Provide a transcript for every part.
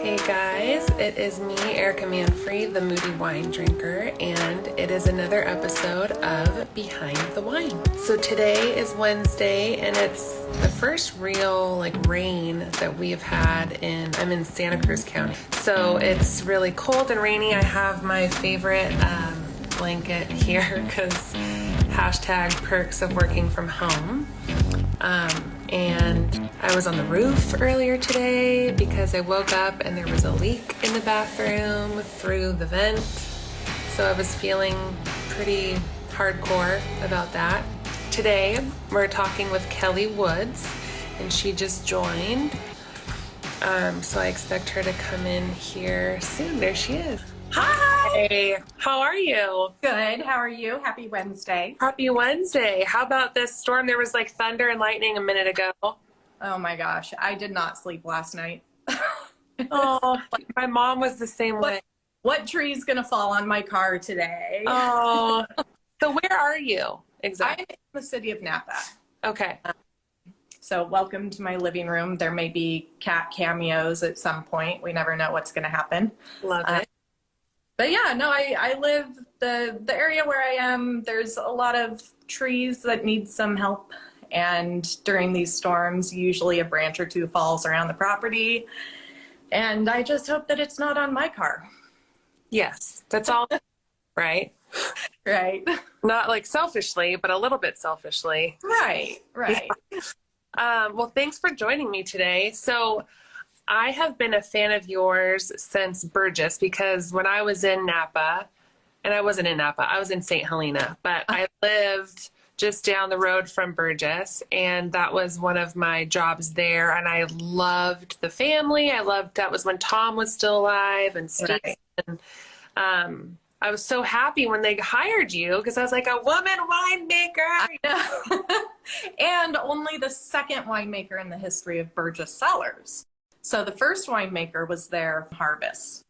Hey guys, it is me, Erica Manfrey, the Moody Wine Drinker, and it is another episode of Behind the Wine. So today is Wednesday, and it's the first real rain that we've had I'm in Santa Cruz County. So it's really cold and rainy. I have my favorite blanket here because hashtag perks of working from home. And I was on the roof earlier today because I woke up and there was a leak in the bathroom through the vent. So I was feeling pretty hardcore about that. Today, we're talking with Kelly Woods, and she just joined. So I expect her to come in here soon. There she is. Hi! Hey, how are you? Good. How are you? Happy Wednesday. Happy Wednesday. How about this storm? There was thunder and lightning a minute ago. Oh my gosh. I did not sleep last night. Oh, my mom was the same way. What tree's going to fall on my car today? Oh, so where are you exactly? I'm in the city of Napa. Okay. So welcome to my living room. There may be cat cameos at some point. We never know what's going to happen. Love it. But yeah, no, I live the area where I am. There's a lot of trees that need some help. And during these storms, usually a branch or two falls around the property. And I just hope that it's not on my car. Yes, that's all. Right? Right. Not selfishly, but a little bit selfishly. Right. Yeah. Well, thanks for joining me today. So I have been a fan of yours since Burgess, because when I was in Napa, and I wasn't in Napa, I was in St. Helena, but I lived just down the road from Burgess, and that was one of my jobs there. And I loved the family. That was when Tom was still alive and Steve. Right. And, I was so happy when they hired you because I was like, a woman winemaker. I know. And only the second winemaker in the history of Burgess Cellars. So the first winemaker was there, Harvest.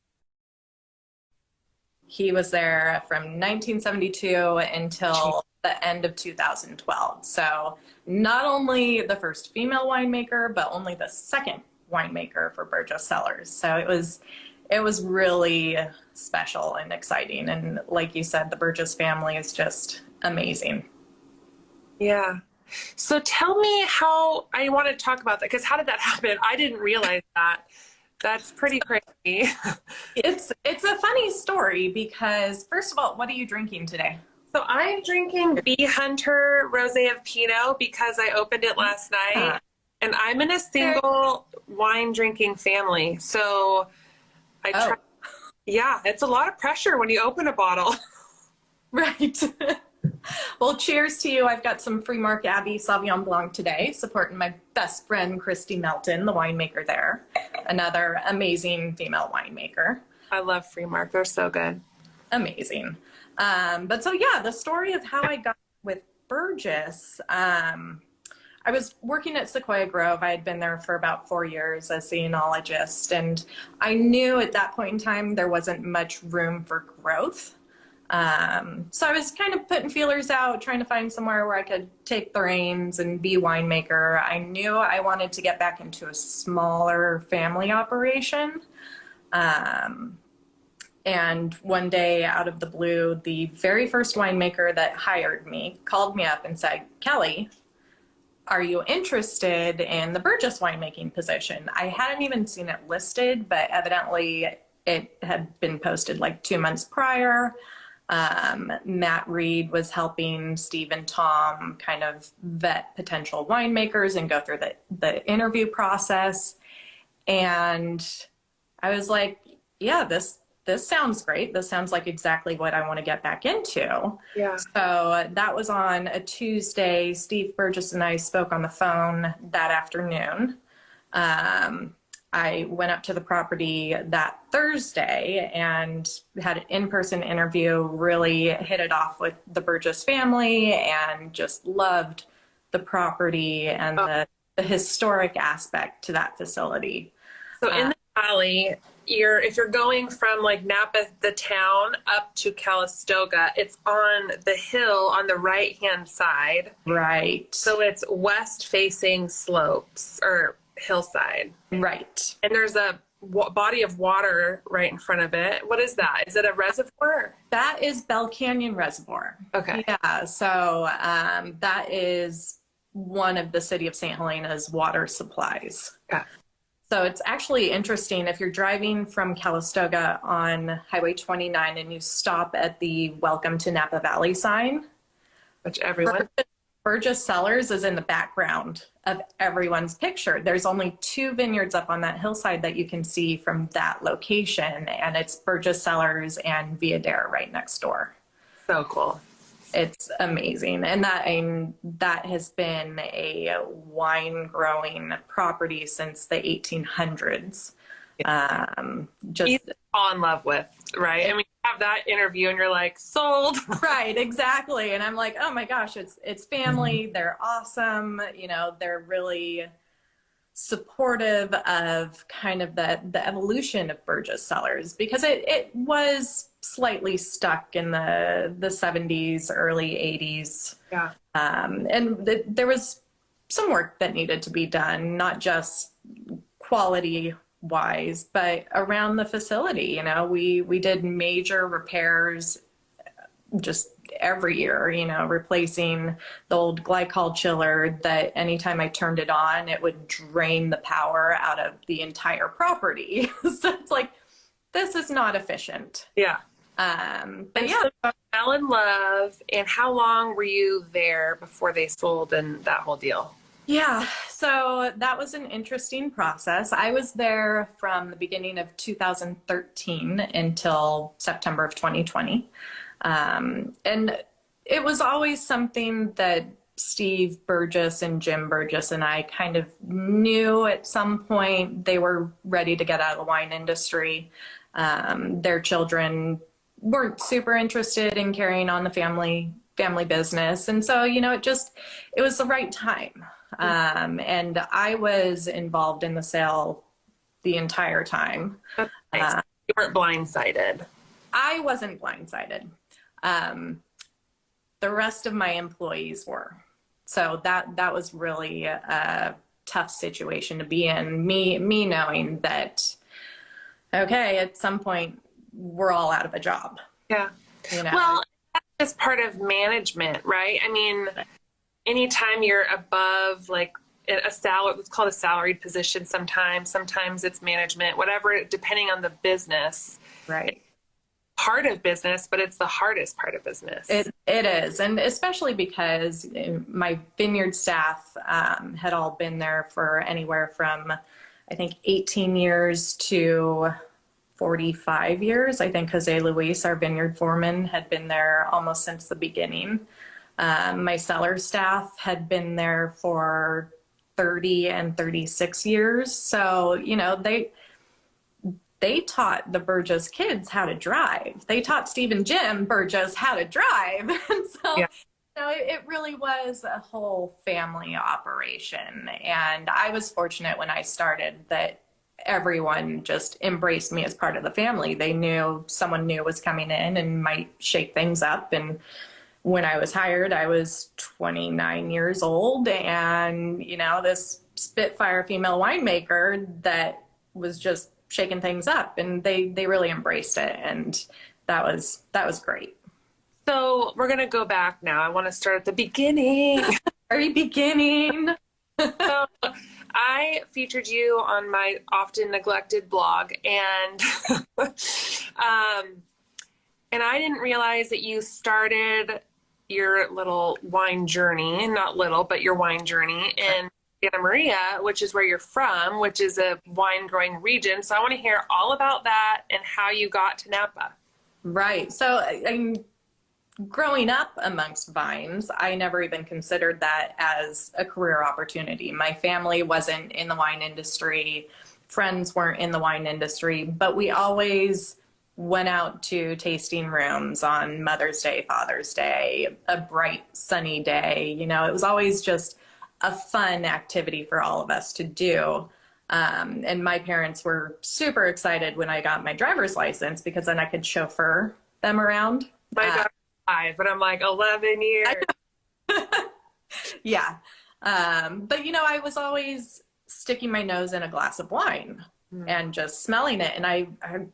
He was there from 1972 until the end of 2012. So not only the first female winemaker, but only the second winemaker for Burgess Cellars. So it was really special and exciting. And like you said, the Burgess family is just amazing. Yeah. So tell me how, I want to talk about that, because how did that happen? I didn't realize that. That's pretty crazy. It's a funny story because, first of all, what are you drinking today? So I'm drinking Bee Hunter Rosé of Pinot because I opened it last night, and I'm in a single wine drinking family. So yeah, it's a lot of pressure when you open a bottle. Right. Well, cheers to you. I've got some Freemark Abbey Sauvignon Blanc today, supporting my best friend, Christy Melton, the winemaker there. Another amazing female winemaker. I love Freemark. They're so good. Amazing. But so, yeah, the story of how I got with Burgess, I was working at Sequoia Grove. I had been there for about 4 years as the enologist, and I knew at that point in time there wasn't much room for growth. So I was kind of putting feelers out, trying to find somewhere where I could take the reins and be winemaker. I knew I wanted to get back into a smaller family operation. And one day out of the blue, the very first winemaker that hired me called me up and said, "Kelly, are you interested in the Burgess winemaking position?" I hadn't even seen it listed, but evidently it had been posted 2 months prior. Matt Reed was helping Steve and Tom kind of vet potential winemakers and go through the interview process. And I was like, yeah, this sounds great. This sounds like exactly what I want to get back into. Yeah. So that was on a Tuesday. Steve Burgess and I spoke on the phone that afternoon. I went up to the property that Thursday and had an in-person interview, really hit it off with the Burgess family, and just loved the property and the historic aspect to that facility. So in the valley, if you're going from Napa, the town, up to Calistoga, it's on the hill on the right-hand side. Right. So it's west-facing slopes, or hillside. Right. And there's a body of water right in front of it. What is that? Is it a reservoir? That is Bell Canyon Reservoir. Okay. Yeah. So that is one of the city of St. Helena's water supplies. Okay. So it's actually interesting if you're driving from Calistoga on Highway 29 and you stop at the Welcome to Napa Valley sign. Which everyone. Burgess Cellars is in the background of everyone's picture. There's only 2 vineyards up on that hillside that you can see from that location, and it's Burgess Cellars and Viadera right next door. So cool. It's amazing. And that has been a wine growing property since the 1800s. Just Easy to fall in love with, right? I mean, you have that interview and you're like, sold. Right, exactly. And I'm like, oh my gosh, it's family. They're awesome. You know, they're really supportive of kind of the evolution of Burgess Cellars, because it was slightly stuck in the 70s, early 80s. Yeah. And there was some work that needed to be done, not just quality wise, but around the facility. You know, we did major repairs just every year, you know, replacing the old glycol chiller that anytime I turned it on, it would drain the power out of the entire property. So it's like, this is not efficient. Yeah. But yeah. So you fell in love, and how long were you there before they sold and that whole deal? Yeah, so that was an interesting process. I was there from the beginning of 2013 until September of 2020. And it was always something that Steve Burgess and Jim Burgess and I kind of knew at some point they were ready to get out of the wine industry. Their children weren't super interested in carrying on the family business. And so, you know, it was the right time. And I was involved in the sale the entire time. That's nice. You weren't blindsided. I wasn't blindsided. The rest of my employees were. So that was really a tough situation to be in. Me knowing that, okay, at some point we're all out of a job. Yeah. You know? Well, that's just part of management, right? I mean, anytime you're above like a salary, it's called a salaried position sometimes it's management, whatever, depending on the business. Right. Part of business, but it's the hardest part of business. It is. And especially because my vineyard staff had all been there for anywhere from, I think, 18 years to 45 years. I think Jose Luis, our vineyard foreman, had been there almost since the beginning. My cellar staff had been there for 30 and 36 years. So, you know, they taught the Burgess kids how to drive. They taught Steve and Jim Burgess how to drive. And so, yeah. You know, it really was a whole family operation. And I was fortunate when I started that everyone just embraced me as part of the family. They knew someone new was coming in and might shake things up. And when I was hired, I was 29 years old, and, you know, this Spitfire female winemaker that was just shaking things up, and they really embraced it. And that was great. So we're going to go back now. I want to start at the beginning. Very beginning. So I featured you on my often neglected blog, and and I didn't realize that you started your little wine journey, not little, but your wine journey in Santa Maria, which is where you're from, which is a wine growing region. So I want to hear all about that and how you got to Napa. Right. So growing up amongst vines, I never even considered that as a career opportunity. My family wasn't in the wine industry. Friends weren't in the wine industry, but we always went out to tasting rooms on Mother's Day, Father's Day, a bright sunny day. You know, it was always just a fun activity for all of us to do. And my parents were super excited when I got my driver's license, because then I could chauffeur them around. My daughter's 5, but I'm like 11 years. Yeah. But, you know, I was always sticking my nose in a glass of wine and just smelling it. And I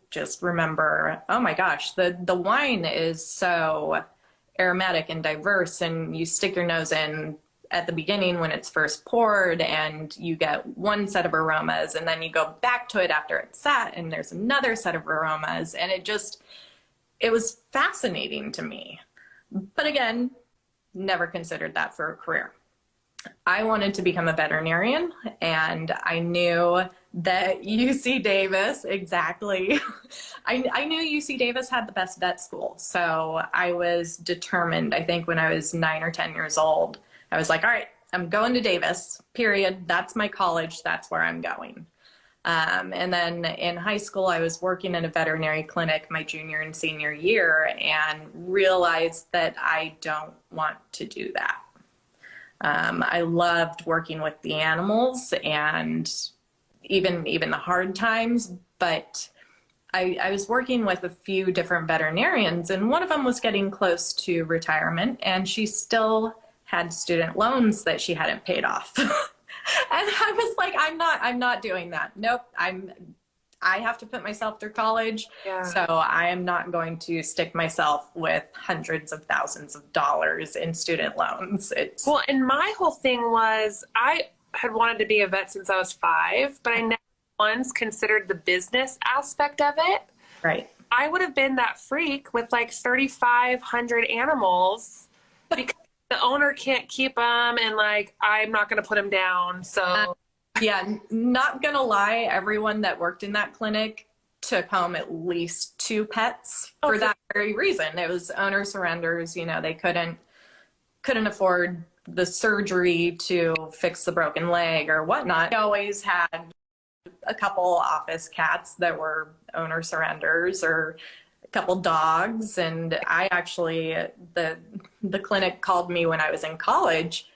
just remember, oh my gosh, the wine is so aromatic and diverse, and you stick your nose in at the beginning when it's first poured and you get one set of aromas, and then you go back to it after it's sat and there's another set of aromas. And it was fascinating to me. But again, never considered that for a career. I wanted to become a veterinarian, and I knew that UC Davis, exactly. I knew UC Davis had the best vet school. So I was determined, I think when I was 9 or 10 years old, I was like, all right, I'm going to Davis, period. That's my college. That's where I'm going. And then in high school, I was working in a veterinary clinic my junior and senior year and realized that I don't want to do that. I loved working with the animals and even the hard times, but I was working with a few different veterinarians, and one of them was getting close to retirement, and she still had student loans that she hadn't paid off. And I was like, I'm not doing that. Nope. I have to put myself through college. Yeah. So I am not going to stick myself with hundreds of thousands of dollars in student loans. Well, and my whole thing was I had wanted to be a vet since I was 5, but I never once considered the business aspect of it. Right. I would have been that freak with like 3,500 animals because the owner can't keep them, and like I'm not going to put them down. So yeah, not gonna lie, everyone that worked in that clinic took home at least 2 pets for that very reason. It was owner surrenders. You know, they couldn't afford the surgery to fix the broken leg or whatnot. They always had a couple office cats that were owner surrenders, or a couple dogs. And I actually, the clinic called me when I was in college,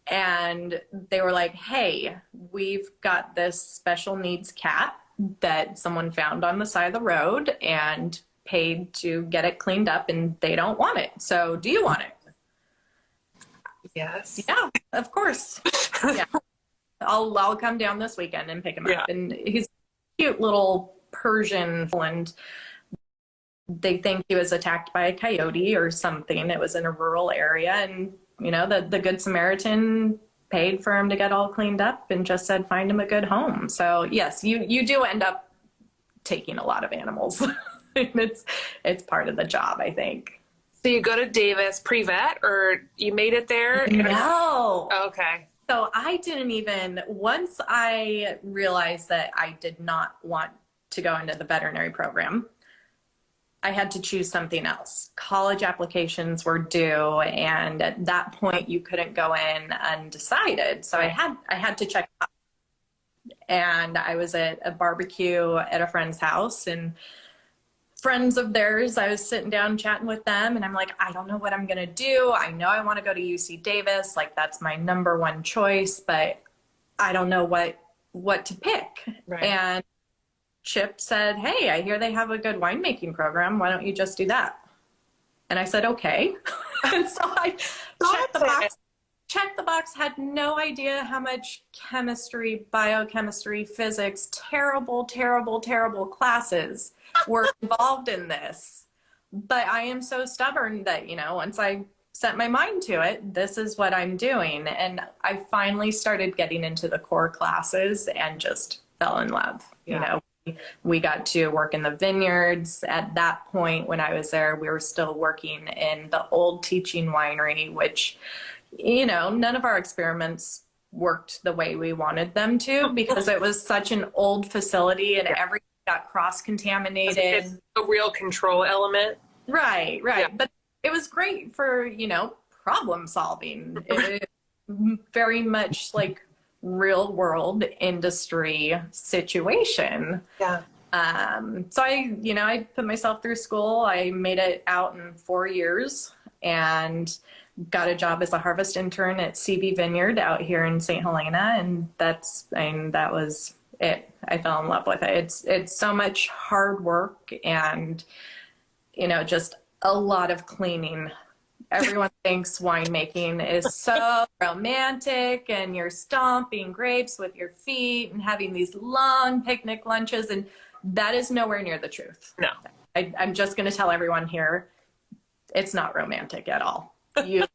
and they were like, hey, we've got this special needs cat that someone found on the side of the road and paid to get it cleaned up, and they don't want it. So do you want it? Yes. Yeah, of course. Yeah. I'll come down this weekend and pick him up. And he's a cute little Persian, and they think he was attacked by a coyote or something. It was in a rural area, and you know, the Good Samaritan paid for him to get all cleaned up and just said, find him a good home. So yes, you do end up taking a lot of animals. It's part of the job, I think. So you go to Davis pre-vet, or you made it there? No. Okay. So I didn't even, once I realized that I did not want to go into the veterinary program, I had to choose something else. College applications were due, and at that point you couldn't go in undecided. So I had to check out. And I was at a barbecue at a friend's house, and friends of theirs, I was sitting down chatting with them, and I'm like, I don't know what I'm gonna do. I know I want to go to UC Davis, like that's my number one choice, but I don't know what to pick. Right. And Chip said, hey, I hear they have a good winemaking program. Why don't you just do that? And I said, okay. And so I checked the box, had no idea how much chemistry, biochemistry, physics, terrible classes were involved in this. But I am so stubborn that, you know, once I set my mind to it, this is what I'm doing. And I finally started getting into the core classes and just fell in love. Yeah. You know, we got to work in the vineyards. At that point, when I was there, we were still working in the old teaching winery, which, you know, none of our experiments worked the way we wanted them to because it was such an old facility and everything got cross-contaminated. It's a real control element. Right. Yeah. But it was great for, you know, problem solving. It very much like real world industry situation. Yeah. So I put myself through school. I made it out in 4 years and got a job as a harvest intern at CB Vineyard out here in St. Helena. And that was it. I fell in love with it. It's so much hard work and, you know, just a lot of cleaning everyone thinks winemaking is so romantic and you're stomping grapes with your feet and having these long picnic lunches, and that is nowhere near the truth. No. I'm just going to tell everyone here, it's not romantic at all. You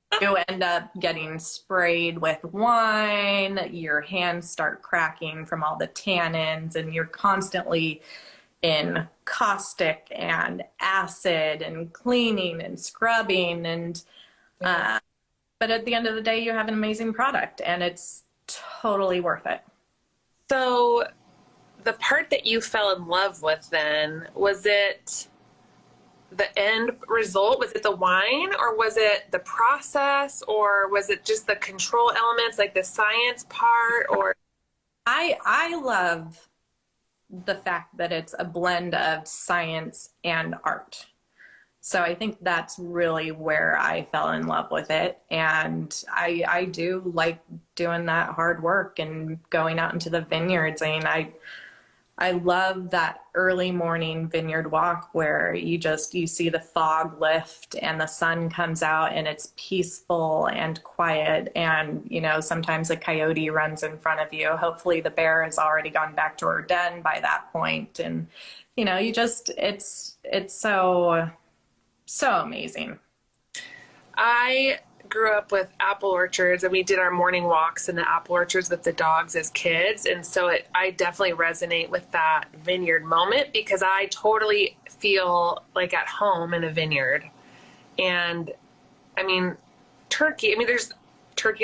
end up getting sprayed with wine, your hands start cracking from all the tannins, and you're constantly in caustic and acid and cleaning and scrubbing. And but at the end of the day, you have an amazing product, and it's totally worth it. So the part that you fell in love with then, was it the end result? Was it the wine, or was it the process, or was it just the control elements, like the science part? Or I love the fact that it's a blend of science and art. So I think that's really where I fell in love with it. And I do like doing that hard work and going out into the vineyards. I mean, I love that early morning vineyard walk where you see the fog lift and the sun comes out and it's peaceful and quiet. And, you know, sometimes a coyote runs in front of you. Hopefully the bear has already gone back to her den by that point. And, you know, it's so amazing. I grew up with apple orchards, and we did our morning walks in the apple orchards with the dogs as kids. And so I definitely resonate with that vineyard moment, because I totally feel like at home in a vineyard. And I mean, turkeys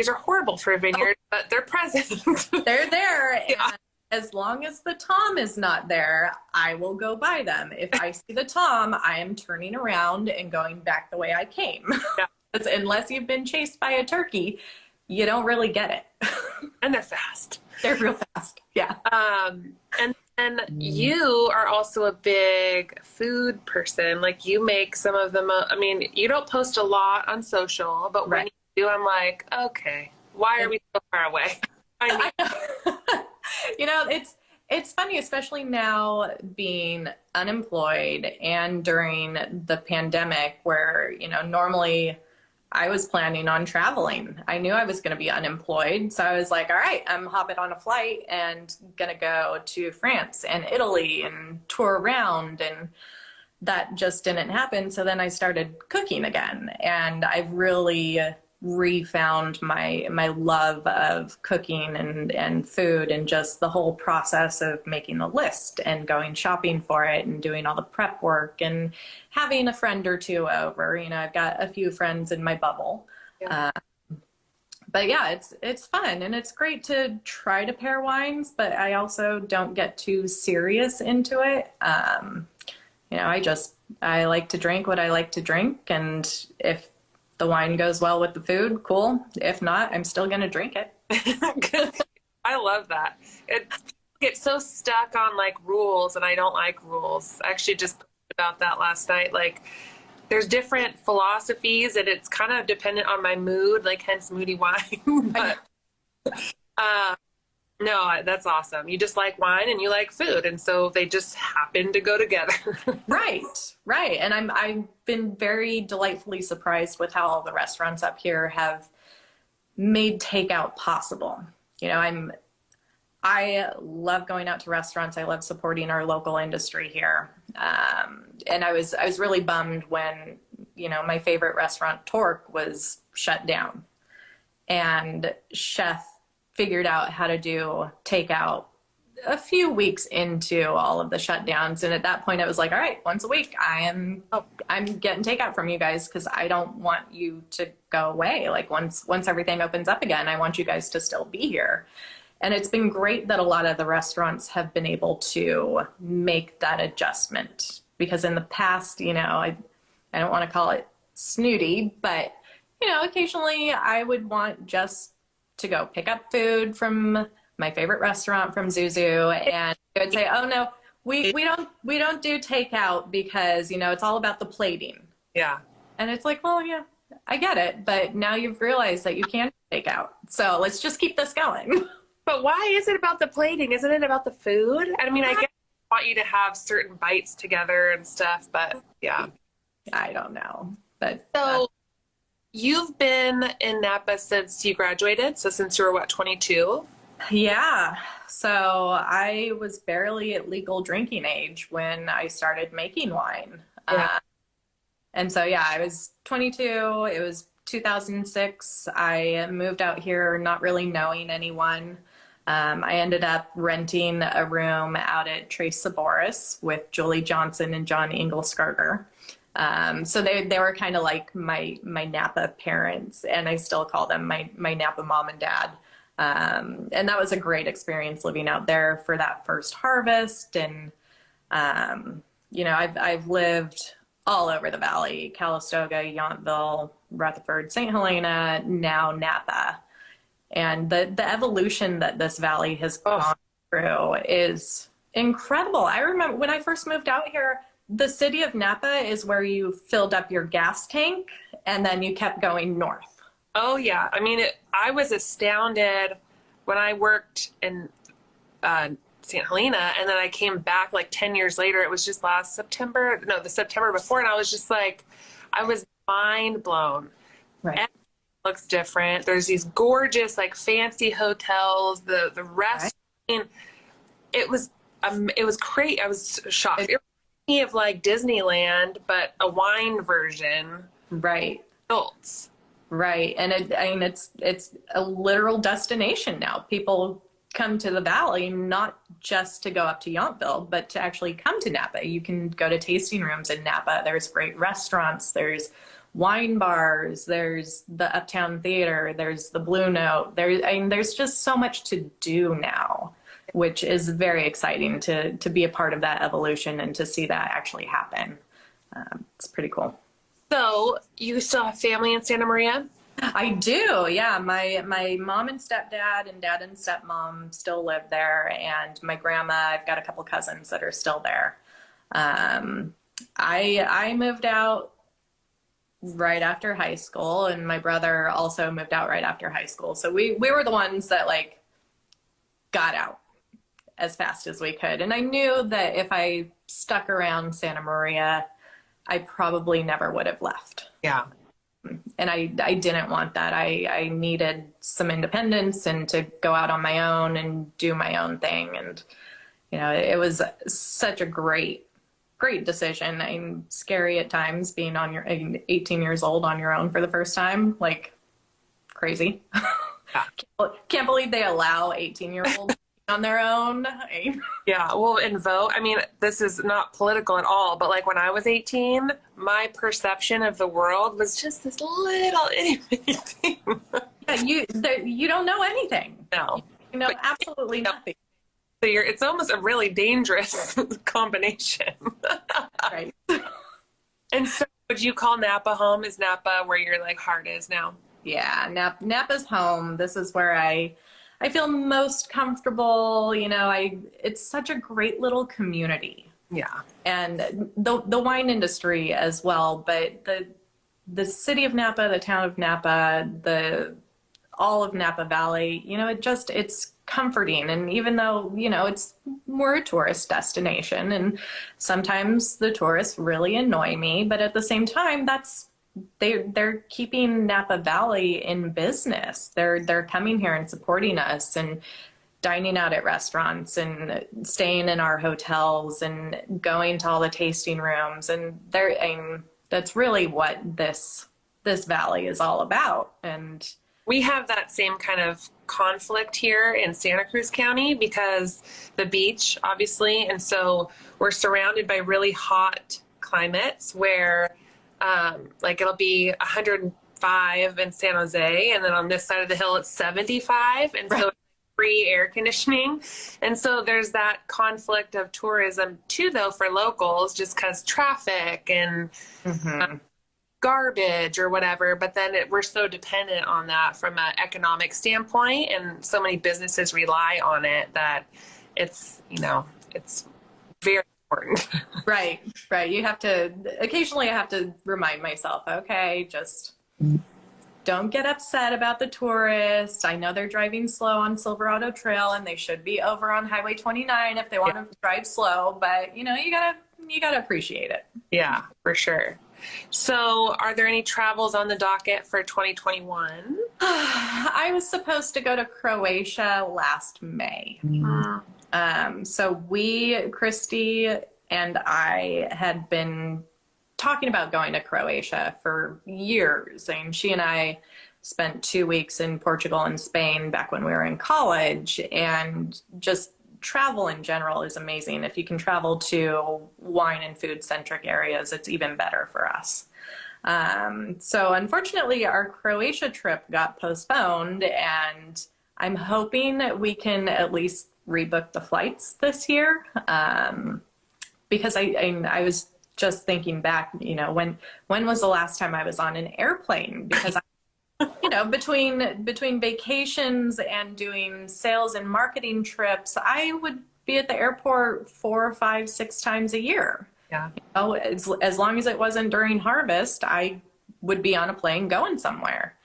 are horrible for a vineyard, but they're present. They're there. Yeah. And as long as the tom is not there, I will go buy them. If I see the tom, I am turning around and going back the way I came. Yeah. Unless you've been chased by a turkey, you don't really get it. And they're fast. They're real fast. Yeah. And then you are also a big food person. Like, you make some of the I mean, you don't post a lot on social, but when you do, I'm like, okay, why are we so far away? I know. You know, it's funny, especially now being unemployed and during the pandemic where, you know, normally I was planning on traveling. I knew I was going to be unemployed. So I was like, all right, I'm hopping on a flight and going to go to France and Italy and tour around. And that just didn't happen. So then I started cooking again. And I've really refound my love of cooking and food, and just the whole process of making the list and going shopping for it and doing all the prep work and having a friend or two over. You know, I've got a few friends in my bubble. Yeah. But yeah, it's fun, and it's great to try to pair wines, but I also don't get too serious into it. You know, I like to drink what I like to drink, and if the wine goes well with the food, cool. If not, I'm still going to drink it. I love that. It gets so stuck on like rules, and I don't like rules. I actually just talked about that last night. Like, there's different philosophies, and it's kind of dependent on my mood, like hence moody wine. But no, that's awesome. You just like wine and you like food, and so they just happen to go together. Right. And I've been very delightfully surprised with how all the restaurants up here have made takeout possible. You know, I love going out to restaurants. I love supporting our local industry here. And I was really bummed when, you know, my favorite restaurant, Torque, was shut down, and Chef figured out how to do takeout a few weeks into all of the shutdowns. And at that point I was like, all right, once a week I'm getting takeout from you guys, because I don't want you to go away. Like, once everything opens up again, I want you guys to still be here. And it's been great that a lot of the restaurants have been able to make that adjustment, because in the past, you know, I don't want to call it snooty, but, you know, occasionally I would want just to go pick up food from my favorite restaurant, from Zuzu, and they would say, oh no, we don't do takeout because, you know, it's all about the plating. Yeah. And it's like, well, yeah, I get it, but now you've realized that you can't take out. So let's just keep this going. But why is it about the plating? Isn't it about the food? I mean, I guess I want you to have certain bites together and stuff, but yeah. I don't know. But so you've been in Napa since you graduated, so since you were what, 22? Yeah. So I was barely at legal drinking age when I started making wine. Yeah. And so, yeah, I was 22. It was 2006. I moved out here not really knowing anyone. I ended up renting a room out at Trace Saboris with Julie Johnson and John Ingelskarter. So they were kind of like my Napa parents, and I still call them my Napa mom and dad. And that was a great experience living out there for that first harvest. And I've lived all over the valley: Calistoga, Yountville, Rutherford, St. Helena, now Napa. And the evolution that this valley has gone through is incredible. I remember when I first moved out here, the city of Napa is where you filled up your gas tank and then you kept going north. Oh, yeah. I mean, I was astounded when I worked in St. Helena, and then I came back like 10 years later. It was just last September, no, the September before, and I was just like, I was mind blown. Right. Everything looks different. There's these gorgeous, like, fancy hotels, the restaurant. Right. It was great. I was shocked. It reminded me of like Disneyland, but a wine version. Right. Adults. Right. And it's a literal destination now. People come to the valley not just to go up to Yountville, but to actually come to Napa. You can go to tasting rooms in Napa. There's great restaurants. There's wine bars. There's the Uptown Theater. There's the Blue Note. There's just so much to do now, which is very exciting to be a part of that evolution and to see that actually happen. It's pretty cool. So you still have family in Santa Maria? I do, yeah. My mom and stepdad and dad and stepmom still live there, and my grandma, I've got a couple cousins that are still there. I moved out right after high school, and my brother also moved out right after high school. So we were the ones that like got out as fast as we could. And I knew that if I stuck around Santa Maria, I probably never would have left. Yeah. And I didn't want that. I needed some independence and to go out on my own and do my own thing. And, it was such a great decision. I'm scary at times being 18 years old on your own for the first time, like crazy. Yeah. Can't believe they allow 18-year-olds on their own. Yeah, well, and vote. I mean, this is not political at all, but like when I was 18, my perception of the world was just this little itty bitty thing. Yeah, you don't know anything. No, absolutely nothing. So it's almost a really dangerous combination. Right. And so, would you call Napa home? Is Napa where your like heart is now? Yeah, Napa's home. This is where I feel most comfortable. It's such a great little community. Yeah. And the wine industry as well, but the city of Napa, the town of Napa, all of Napa Valley, it's comforting. And even though, it's more a tourist destination, and sometimes the tourists really annoy me, but at the same time, they're keeping Napa Valley in business. They're coming here and supporting us and dining out at restaurants and staying in our hotels and going to all the tasting rooms. And that's really what this valley is all about. And we have that same kind of conflict here in Santa Cruz County because the beach, obviously, and so we're surrounded by really hot climates where like it'll be 105 in San Jose, and then on this side of the hill it's 75, and so free air conditioning. And so there's that conflict of tourism too, though, for locals, just because traffic and garbage or whatever. But then we're so dependent on that from an economic standpoint, and so many businesses rely on it that it's very important. Right. Occasionally I have to remind myself, okay, just don't get upset about the tourists. I know they're driving slow on Silverado Trail and they should be over on Highway 29 if they want to drive slow, but you gotta appreciate it. Yeah, for sure. So are there any travels on the docket for 2021? I was supposed to go to Croatia last May. So Christy and I had been talking about going to Croatia for years. And she and I spent 2 weeks in Portugal and Spain back when we were in college. And just travel in general is amazing. If you can travel to wine and food centric areas, it's even better for us. So unfortunately, our Croatia trip got postponed, and I'm hoping that we can at least rebook the flights this year. Because I was just thinking back, when was the last time I was on an airplane? Because between vacations and doing sales and marketing trips, I would be at the airport 4, 5, 6 times a year. Yeah. As long as it wasn't during harvest, I would be on a plane going somewhere.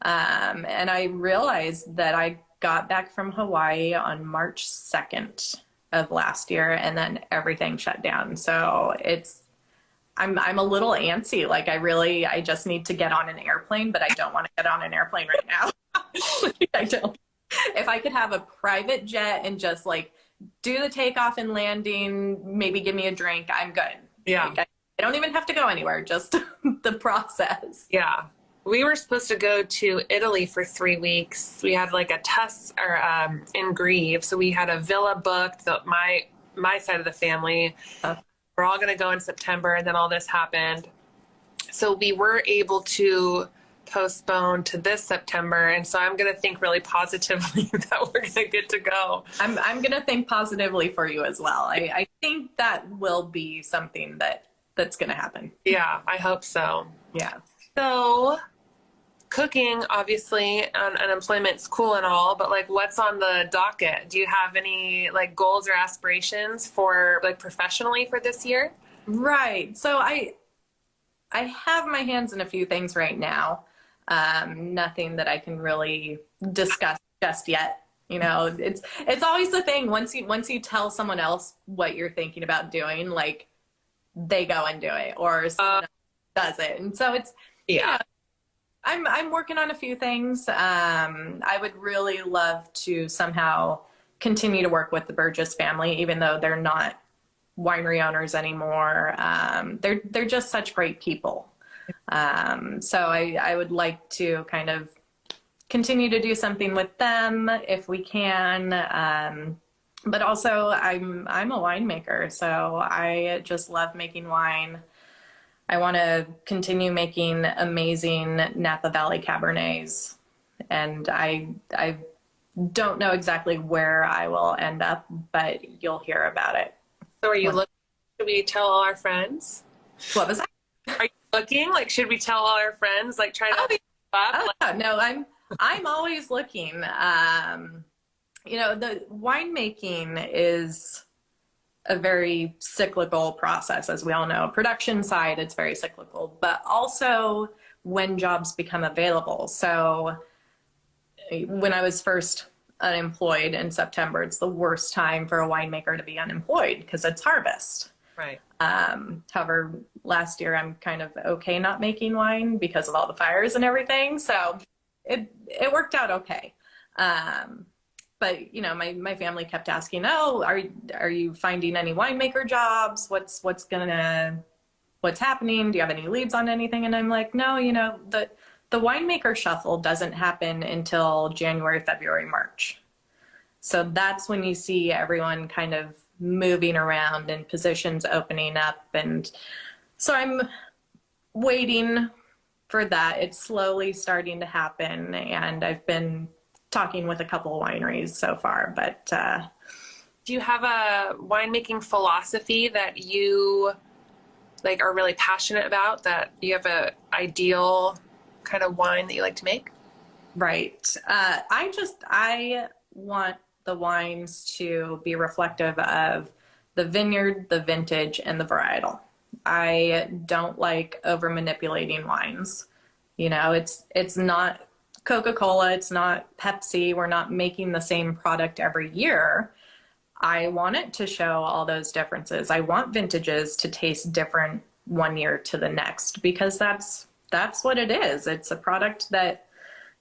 And I realized that I got back from Hawaii on March 2nd of last year, and then everything shut down. So I'm a little antsy. Like I just need to get on an airplane, but I don't want to get on an airplane right now. I don't. If I could have a private jet and just like do the takeoff and landing, maybe give me a drink, I'm good. Yeah. Like, I don't even have to go anywhere, just the process. Yeah. We were supposed to go to Italy for 3 weeks. We had like a test in Greve. So we had a villa booked, my side of the family. We're all going to go in September, and then all this happened. So we were able to postpone to this September. And so I'm going to think really positively that we're going to get to go. I'm going to think positively for you as well. I think that will be something that's going to happen. Yeah, I hope so. Yeah. So cooking, obviously, on unemployment's cool and all, but like what's on the docket? Do you have any like goals or aspirations for like professionally for this year? Right. So I have my hands in a few things right now. Nothing that I can really discuss just yet. It's always the thing. Once you tell someone else what you're thinking about doing, like they go and do it, or someone else does it. And so it's, I'm working on a few things. I would really love to somehow continue to work with the Burgess family, even though they're not winery owners anymore. They're just such great people. So I would like to kind of continue to do something with them if we can. But also I'm a winemaker, so I just love making wine. I want to continue making amazing Napa Valley Cabernets, and I don't know exactly where I will end up, but you'll hear about it. So are you looking? Should we tell all our friends? What was that? Are you looking? Like, should we tell all our friends? Like, try to No, I'm always looking. The winemaking is a very cyclical process, as we all know. Production side, it's very cyclical, but also when jobs become available. So when I was first unemployed in September, it's the worst time for a winemaker to be unemployed because it's harvest. Right. However, last year I'm kind of okay not making wine because of all the fires and everything. So it worked out okay. But my family kept asking, "Oh, are you finding any winemaker jobs? What's happening? Do you have any leads on anything?" And I'm like, "No, the winemaker shuffle doesn't happen until January, February, March. So that's when you see everyone kind of moving around and positions opening up. And so I'm waiting for that. It's slowly starting to happen. And I've been talking with a couple of wineries so far, but do you have a winemaking philosophy that you like are really passionate about, that you have a ideal kind of wine that you like to make? Right. I want the wines to be reflective of the vineyard, the vintage, and the varietal. I don't like over manipulating wines. It's not Coca-Cola, it's not Pepsi. We're not making the same product every year. I want it to show all those differences. I want vintages to taste different one year to the next, because that's what it is. It's a product that,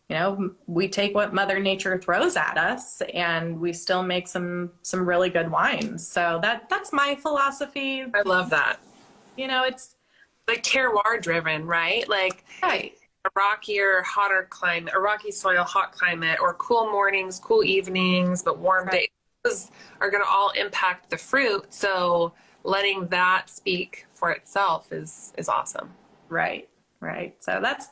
you know, we take what Mother Nature throws at us and we still make some really good wines. So that's my philosophy. I love that. You know, it's like terroir driven, right? Like right. a rockier, hotter climate, a rocky soil, hot climate, or cool mornings, cool evenings, but warm days. Those are going to all impact the fruit. So letting that speak for itself is awesome. Right. So that's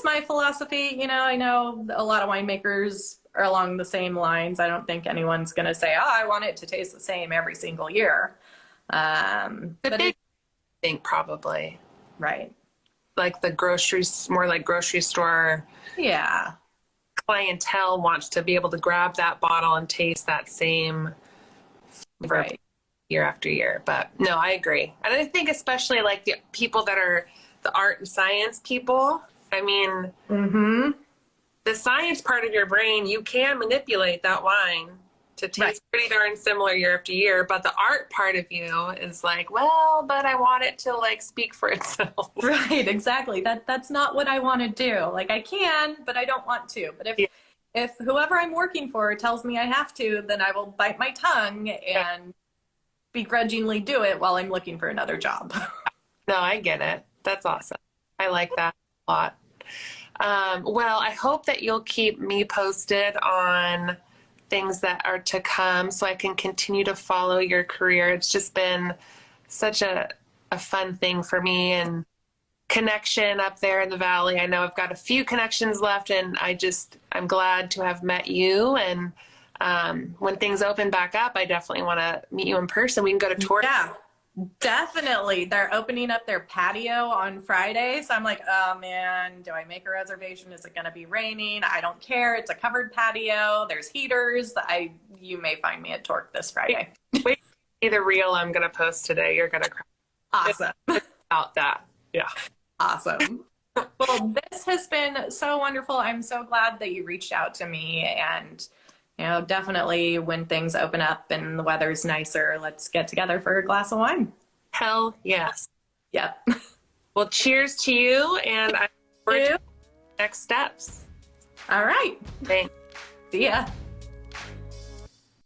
my philosophy. You know, I know a lot of winemakers are along the same lines. I don't think anyone's going to say, "Oh, I want it to taste the same every single year." But I think probably right. Like the groceries, more like grocery store. Yeah. Clientele wants to be able to grab that bottle and taste that same flavor Right. year after year. But no, I agree. And I think especially like the people that are the art and science people, I mean, the science part of your brain, you can manipulate that wine to taste pretty darn similar year after year. But the art part of you is like, well, but I want it to like speak for itself. Right, exactly. That's not what I want to do. Like I can, but I don't want to. But if whoever I'm working for tells me I have to, then I will bite my tongue and begrudgingly do it while I'm looking for another job. No, I get it. That's awesome. I like that a lot. Well, I hope that you'll keep me posted on things that are to come so I can continue to follow your career. It's just been such a fun thing for me, and connection up there in the valley. I know I've got a few connections left, and I'm glad to have met you. And when things open back up, I definitely want to meet you in person. We can go to tour. Yeah, definitely. They're opening up their patio on Friday. So I'm like, oh man, do I make a reservation? Is it going to be raining? I don't care. It's a covered patio. There's heaters. You may find me at Torque this Friday. Wait, see the reel I'm going to post today. You're going to cry. Awesome. About that. Yeah. Awesome. Well, this has been so wonderful. I'm so glad that you reached out to me, and you know, definitely when things open up and the weather's nicer, let's get together for a glass of wine. Hell yes. Yep. Well, cheers to you, and I look forward to next steps. All right. Thanks. See ya.